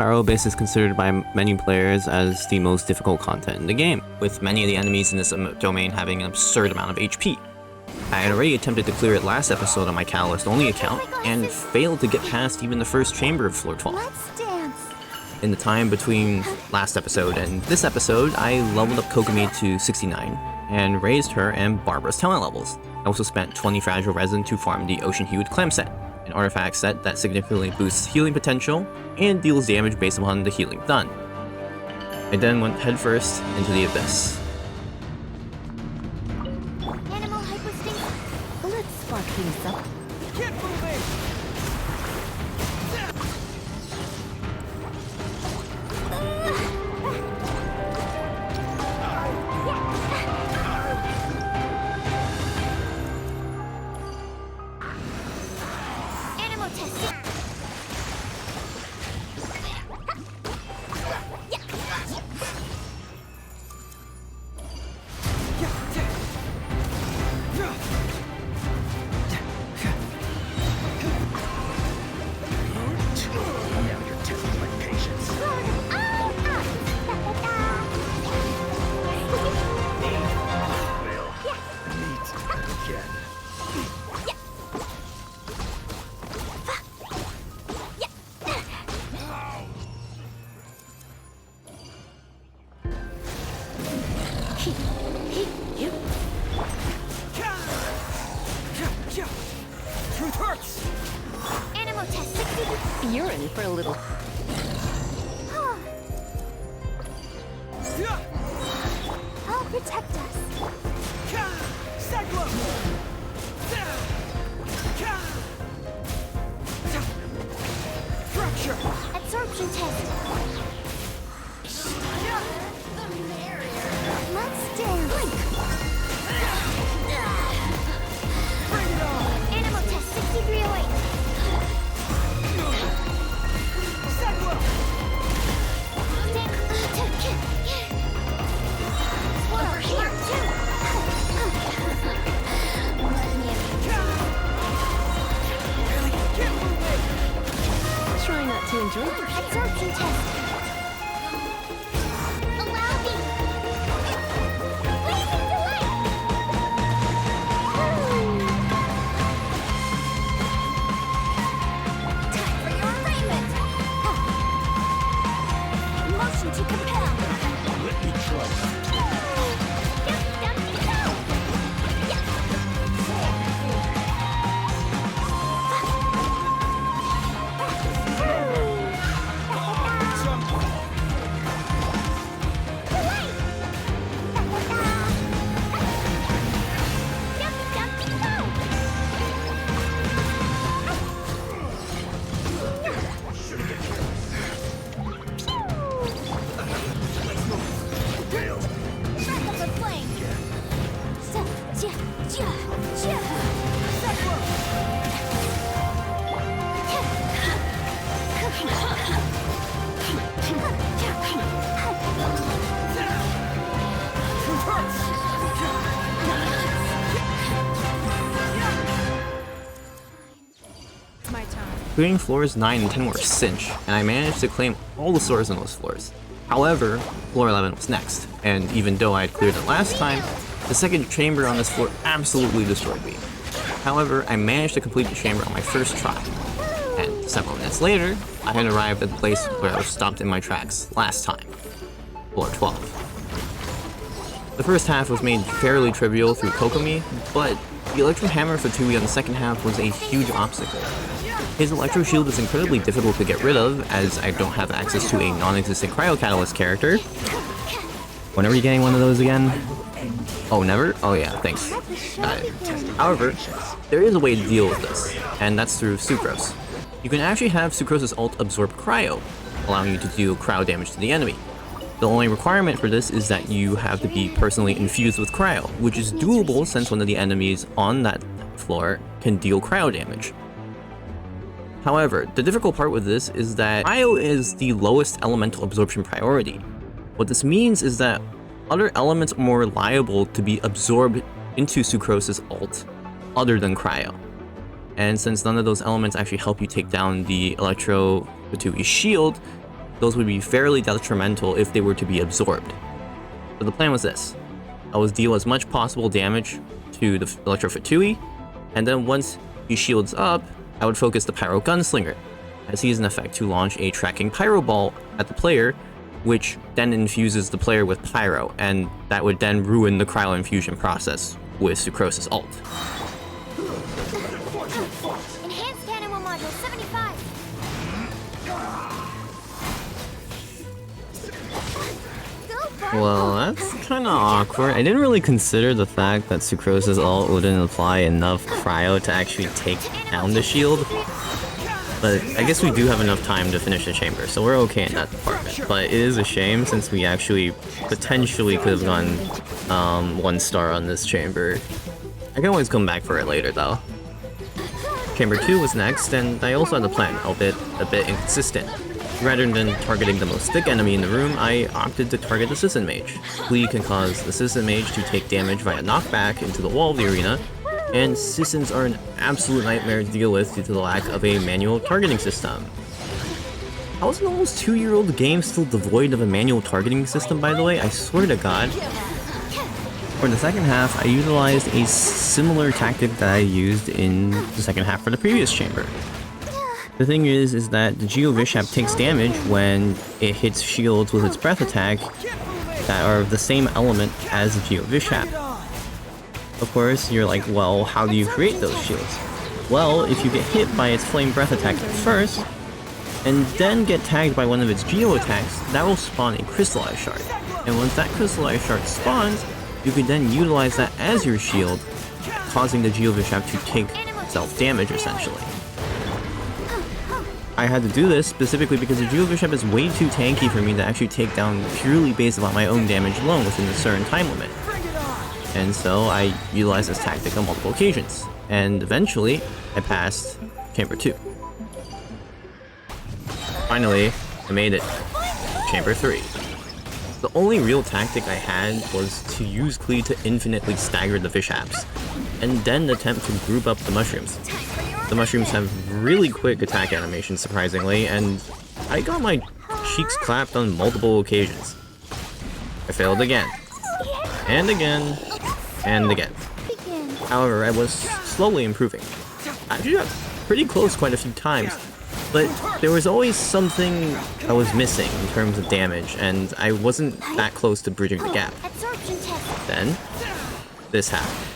Pyro Abyss is considered by many players as the most difficult content in the game, with many of the enemies in this domain having an absurd amount of HP. I had already attempted to clear it last episode on my Catalyst only account, and failed to get past even the first chamber of floor 12. In the time between last episode and this episode, I leveled up Kokomi to 69, and raised her and Barbara's talent levels. I also spent 20 fragile resin to farm the Ocean Hued Clam set, an artifact set that significantly boosts healing potential and deals damage based upon the healing done. I then went headfirst into the abyss. Animal hyperstinks. Let's spark things up. Keep moving. Animal testing. Truth hurts! Animal test 60. You're in for a little. I'll protect us. Cyclone! Fracture! Absorption test. Let's dance. Bring it on! Animal test 6308. Cyclone! Over here too. Get moving! Try not to enjoy it. Absorption test. Allow me. Blazing delight. Time for your arraignment. Motion to compel. Let me try. Clearing floors 9 and 10 were a cinch, and I managed to claim all the swords on those floors. However, floor 11 was next, and even though I had cleared it last time, the second chamber on this floor absolutely destroyed me. However, I managed to complete the chamber on my first try, and several minutes later, I had arrived at the place where I was stopped in my tracks last time, floor 12. The first half was made fairly trivial through Kokomi, but the Electro Hammer for Tui on the second half was a huge obstacle. His Electro Shield is incredibly difficult to get rid of, as I don't have access to a non-existent Cryo Catalyst character. When are we getting one of those again? Oh, never? Oh yeah, thanks. Got it. However, there is a way to deal with this, and that's through Sucrose. You can actually have Sucrose's ult absorb Cryo, allowing you to deal cryo damage to the enemy. The only requirement for this is that you have to be personally infused with Cryo, which is doable since one of the enemies on that floor can deal cryo damage. However, the difficult part with this is that cryo is the lowest elemental absorption priority. What this means is that other elements are more liable to be absorbed into Sucrose's ult other than cryo. And since none of those elements actually help you take down the Electro Batui shield, those would be fairly detrimental if they were to be absorbed. So the plan was this. I would deal as much possible damage to the Electro Fatui, and then once he shields up, I would focus the Pyro Gunslinger, as he has an effect to launch a tracking Pyro Ball at the player, which then infuses the player with Pyro, and that would then ruin the Cryo Infusion process with Sucrose's ult. Enhanced Animal Module 75. Well, that's kinda awkward. I didn't really consider the fact that Sucrose's ult wouldn't apply enough cryo to actually take down the shield. But I guess we do have enough time to finish the chamber, so we're okay in that department. But it is a shame since we actually potentially could have gone 1 star on this chamber. I can always come back for it later though. Chamber 2 was next, and I also had a plan, albeit a bit inconsistent. Rather than targeting the most thick enemy in the room, I opted to target the Assistant Mage. Klee can cause the Assistant Mage to take damage via knockback into the wall of the arena, and Assistants are an absolute nightmare to deal with due to the lack of a manual targeting system. How is an almost 2-year-old game still devoid of a manual targeting system, by the way? I swear to God. For the second half, I utilized a similar tactic that I used in the second half for the previous chamber. The thing is that the Geo Vishap takes damage when it hits shields with its breath attack that are of the same element as the Geo Vishap. Of course, you're like, well, how do you create those shields? Well, if you get hit by its flame breath attack first, and then get tagged by one of its Geo attacks, that will spawn a Crystallized Shard. And once that Crystallized Shard spawns, you can then utilize that as your shield, causing the Geo Vishap to take self-damage essentially. I had to do this specifically because the Geo Bishop is way too tanky for me to actually take down purely based on my own damage alone within a certain time limit. And so I utilized this tactic on multiple occasions, and eventually I passed Chamber 2. Finally, I made it. Chamber 3. The only real tactic I had was to use Klee to infinitely stagger the Vishaps, and then attempt to group up the mushrooms. The mushrooms have really quick attack animations, surprisingly, and I got my cheeks clapped on multiple occasions. I failed again, and again, and again. However, I was slowly improving. I actually got pretty close quite a few times, but there was always something I was missing in terms of damage, and I wasn't that close to bridging the gap. Then, this happened.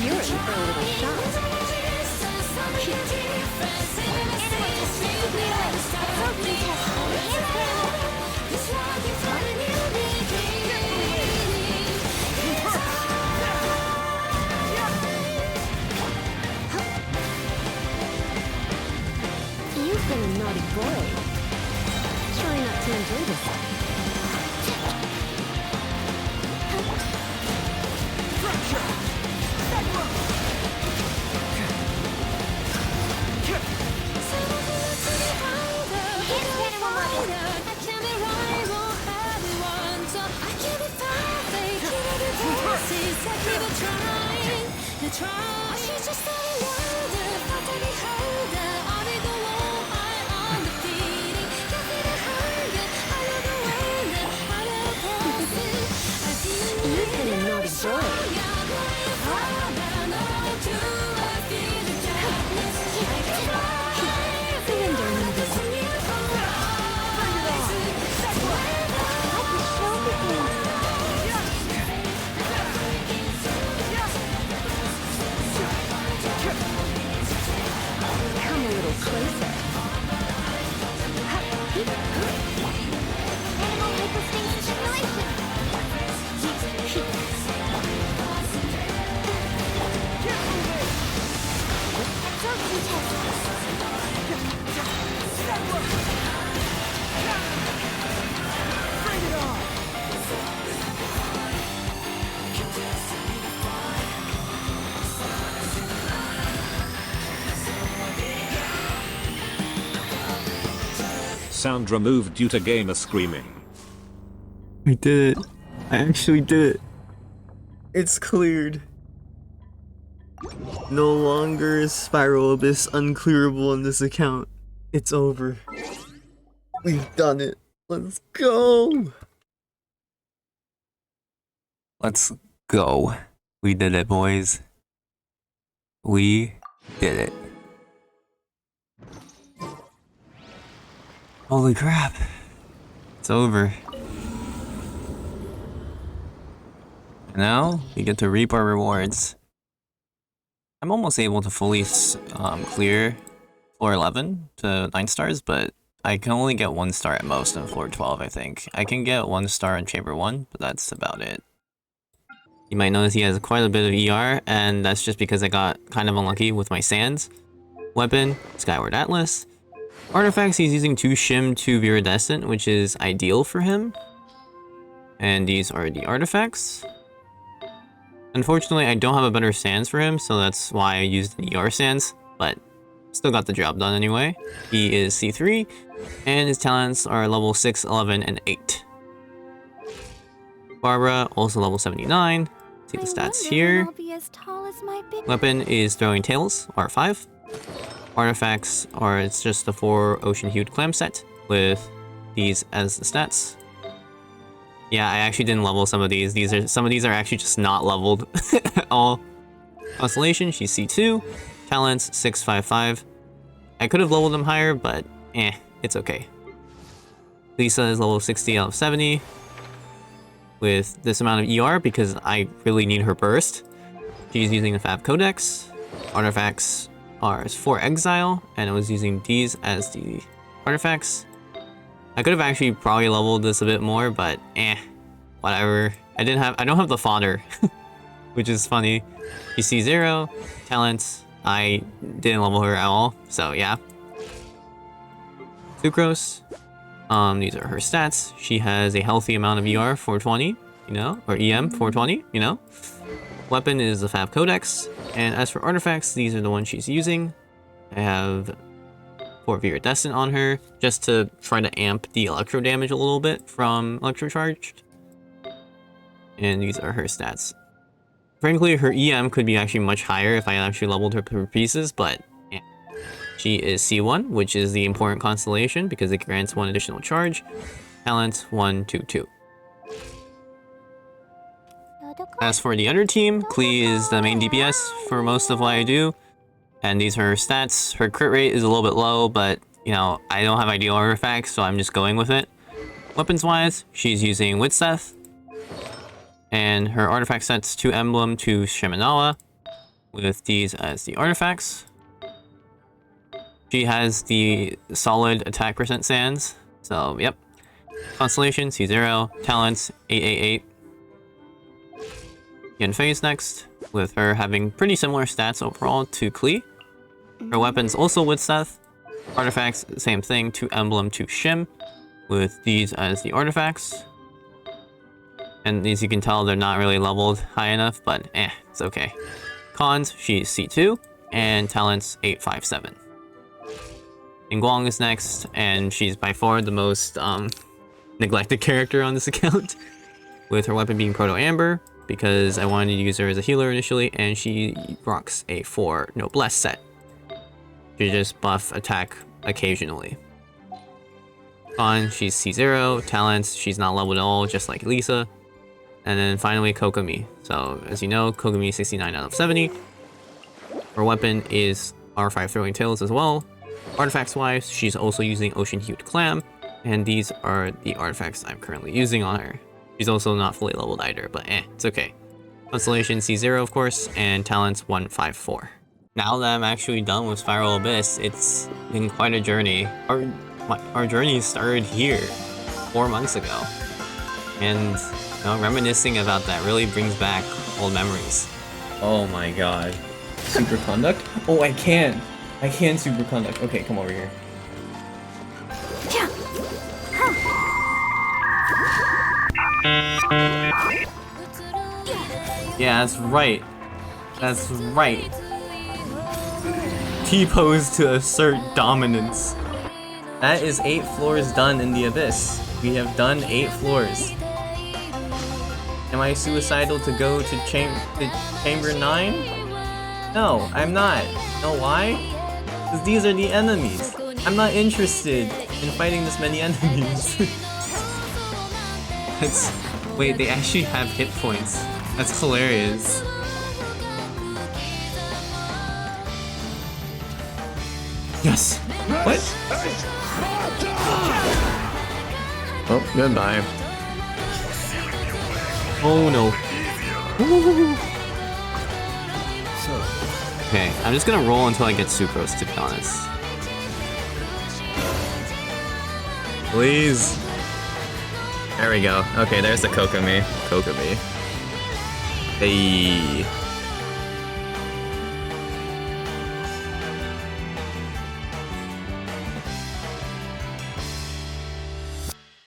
You're in for a little shock. You've been a naughty boy. Try not to enjoy this. You've been a naughty boy. Come a little closer. Animal hypostate stimulation. Absorption test. Bring it on! Sound removed due to gamer screaming. I did it. I actually did it. It's cleared. No longer is Spiral Abyss unclearable on this account. It's over. We've done it. Let's go. Let's go. We did it, boys. We did it. Holy crap. It's over. Now, we get to reap our rewards. I'm almost able to fully clear floor 11 to 9 stars, but I can only get 1 star at most on floor 12, I think. I can get 1 star in chamber 1, but that's about it. You might notice he has quite a bit of ER, and that's just because I got kind of unlucky with my sands. Weapon, Skyward Atlas. Artifacts, he's using 2 Shim, 2 Viridescent, which is ideal for him. And these are the artifacts. Unfortunately, I don't have a better sands for him, so that's why I used the ER sands, but still got the job done anyway. He is C3, and his talents are level 6, 11, and 8. Barbara, also level 79. See the stats here. Weapon is Throwing Tails, R5. Artifacts are, it's just the 4 Ocean Hued Clam set, with these as the stats. Yeah, I actually didn't level some of these. Some of these are actually just not leveled at all. Constellation, she's C2. Talents, 655. I could have leveled them higher, but it's okay. Lisa is level 60 out of 70. With this amount of ER because I really need her burst. She's using the Fab Codex. Artifacts are for Exile, and I was using these as the artifacts. I could have actually probably leveled this a bit more, but whatever. I don't have the fodder, which is funny. You see 0 talents. I didn't level her at all, so yeah. Sucrose. These are her stats. She has a healthy amount of ER 420, you know, or EM 420, you know. Weapon is the Fab Codex, and as for artifacts, these are the ones she's using. I have 4 Viridescent on her, just to try to amp the electro damage a little bit from Electro Charged. And these are her stats. Frankly, her EM could be actually much higher if I actually leveled her pieces, but yeah. She is C1, which is the important constellation because it grants 1 additional charge. Talent 1, 2, 2. As for the other team, Klee is the main DPS for most of what I do. And these are her stats. Her crit rate is a little bit low, but, you know, I don't have ideal artifacts, so I'm just going with it. Weapons-wise, she's using Witseth. And her artifact sets 2 Emblem to Shiminawa, with these as the artifacts. She has the solid attack percent sands, so yep. Constellation, C0, talents, 888. Phase next, with her having pretty similar stats overall to Klee. Her weapons also with Seth. Artifacts, same thing, 2 Emblem to Shim, with these as the artifacts. And as you can tell, they're not really leveled high enough, but it's okay. Cons, she's C2, and talents 857. Guang is next, and she's by far the most neglected character on this account, with her weapon being Proto Amber, because I wanted to use her as a healer initially, and she rocks a 4 Noblesse set. She just buff attack occasionally. Con, she's C0, talents, she's not leveled at all, just like Lisa. And then finally Kokomi. So as you know, Kokomi is 69 out of 70. Her weapon is R5 Throwing Tails as well. Artifacts wise, she's also using Ocean Hued Clam, and these are the artifacts I'm currently using on her. She's also not fully leveled either, but it's okay. Constellation C0 of course, and talents 154. Now that I'm actually done with Spiral Abyss, it's been quite a journey. Our journey started here 4 months ago. And you know, reminiscing about that really brings back old memories. Oh my god. Superconduct? Oh, I can! I can superconduct. Okay, come over here. Yeah, that's right. That's right. T-pose to assert dominance. That is 8 floors done in the Abyss. We have done 8 floors. Am I suicidal to go to Chamber 9? No, I'm not. Know why? Because these are the enemies. I'm not interested in fighting this many enemies. Wait, they actually have hit points. That's hilarious. Yes! What? Oh, goodbye. Oh no. Okay, I'm just gonna roll until I get Sucrose, to be honest. Please. There we go. Okay, there's the Kokomi. Hey.